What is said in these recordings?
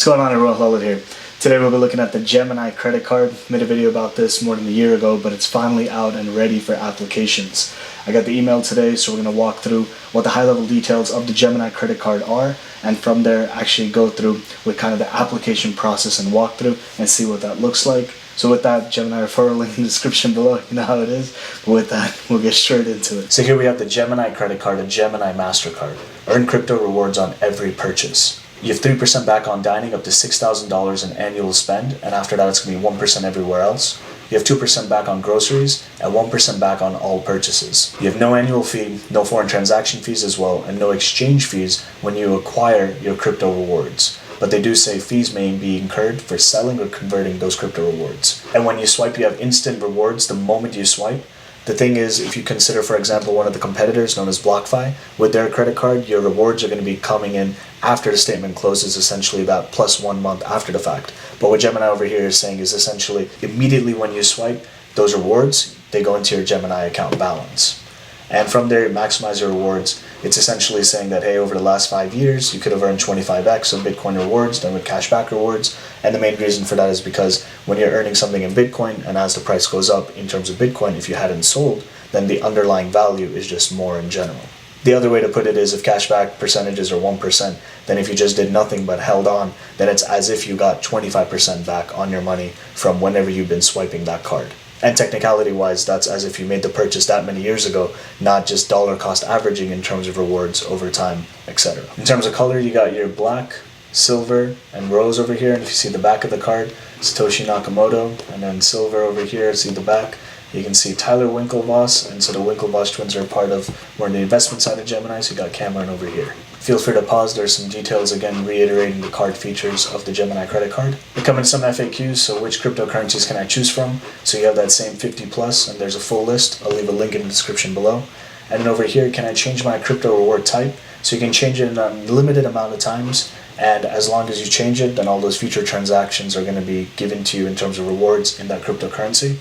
What's going on, everyone? Lullet here. Today we'll be looking at the Gemini credit card. Made a video about this more than a year ago, but it's finally out and ready for applications. I got the email today, so we're going to walk through what the high-level details of the Gemini credit card are, and from there actually go through with kind of the application process and walkthrough and see what that looks like. So with that, Gemini referral link in the description below, you know how it is. But with that, we'll get straight into it. So here we have the Gemini credit card, a Gemini MasterCard. Earn crypto rewards on every purchase. You have 3% back on dining, up to $6,000 in annual spend, and after that it's going to be 1% everywhere else. You have 2% back on groceries, and 1% back on all purchases. You have no annual fee, no foreign transaction fees as well, and no exchange fees when you acquire your crypto rewards. But they do say fees may be incurred for selling or converting those crypto rewards. And when you swipe, you have instant rewards the moment you swipe. The thing is, if you consider, for example, one of the competitors known as BlockFi, with their credit card, your rewards are going to be coming in after the statement closes, essentially about plus 1 month after the fact. But what Gemini over here is saying is essentially immediately when you swipe, those rewards, they go into your Gemini account balance. And from there, you maximize your rewards. It's essentially saying that, hey, over the last 5 years, you could have earned 25x of Bitcoin rewards done with cashback rewards. And the main reason for that is because when you're earning something in Bitcoin, and as the price goes up in terms of Bitcoin, if you hadn't sold, then the underlying value is just more in general. The other way to put it is if cashback percentages are 1%, then if you just did nothing but held on, then it's as if you got 25% back on your money from whenever you've been swiping that card. And technicality-wise, that's as if you made the purchase that many years ago, not just dollar cost averaging in terms of rewards over time, etc. In terms of color, you got your black, silver, and rose over here. And if you see the back of the card, Satoshi Nakamoto, and then silver over here, see the back. You can see Tyler Winklevoss, and so the Winklevoss twins are part of more on the investment side of Gemini, so you got Cameron over here. Feel free to pause, there's some details again reiterating the card features of the Gemini credit card. They come in some FAQs, so which cryptocurrencies can I choose from? So you have that same 50 plus, and there's a full list. I'll leave a link in the description below. And then over here, can I change my crypto reward type? So you can change it in a limited amount of times, and as long as you change it, then all those future transactions are going to be given to you in terms of rewards in that cryptocurrency.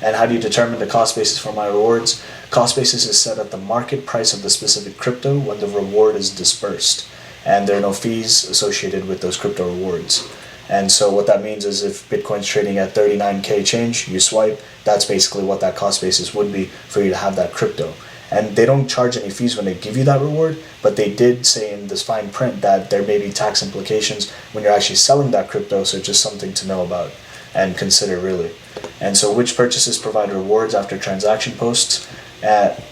And how do you determine the cost basis for my rewards? Cost basis is set at the market price of the specific crypto when the reward is dispersed. And there are no fees associated with those crypto rewards. And so what that means is if Bitcoin's trading at 39K change, you swipe, that's basically what that cost basis would be for you to have that crypto. And they don't charge any fees when they give you that reward, but they did say in this fine print that there may be tax implications when you're actually selling that crypto, so just something to know about and consider really. And so which purchases provide rewards after transaction posts?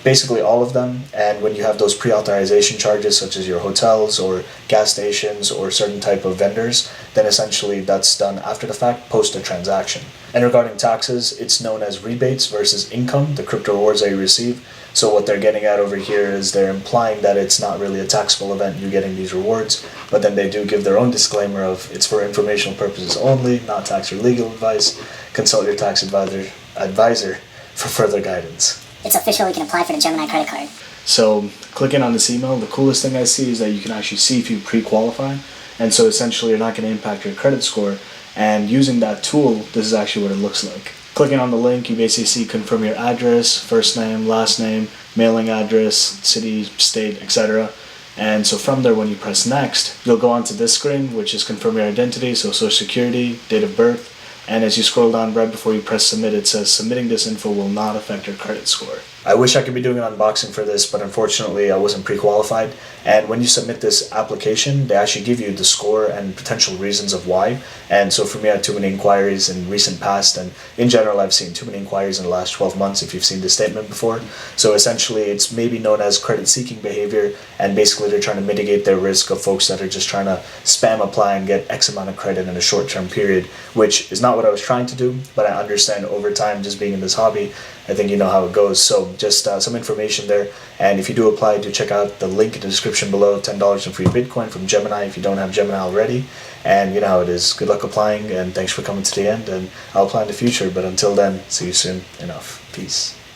Basically all of them, and when you have those pre-authorization charges such as your hotels or gas stations or certain type of vendors, then essentially that's done after the fact, post a transaction. And regarding taxes, it's known as rebates versus income, the crypto rewards that you receive. So what they're getting at over here is they're implying that it's not really a taxable event, you getting these rewards, but then they do give their own disclaimer of it's for informational purposes only, not tax or legal advice. Consult your tax advisor for further guidance. It's official, you can apply for the Gemini credit card. So clicking on this email, the coolest thing I see is that you can actually see if you pre-qualify. And so essentially you're not going to impact your credit score. And using that tool, this is actually what it looks like. Clicking on the link, you basically see confirm your address, first name, last name, mailing address, city, state, etc. And so from there, when you press next, you'll go onto this screen, which is confirm your identity, so social security, date of birth. And as you scroll down right before you press submit, it says submitting this info will not affect your credit score. I wish I could be doing an unboxing for this, but unfortunately I wasn't pre-qualified. And when you submit this application, they actually give you the score and potential reasons of why. And so for me, I had too many inquiries in recent past, and in general, I've seen too many inquiries in the last 12 months if you've seen this statement before. So essentially, it's maybe known as credit-seeking behavior, and basically they're trying to mitigate their risk of folks that are just trying to spam apply and get X amount of credit in a short-term period, which is not what I was trying to do, but I understand over time, just being in this hobby, I think you know how it goes. So just some information there. And if you do apply, do check out the link in the description below, $10 in free Bitcoin from Gemini if you don't have Gemini already. And you know how it is. Good luck applying, and thanks for coming to the end. And I'll apply in the future. But until then, see you soon. Enough. Peace.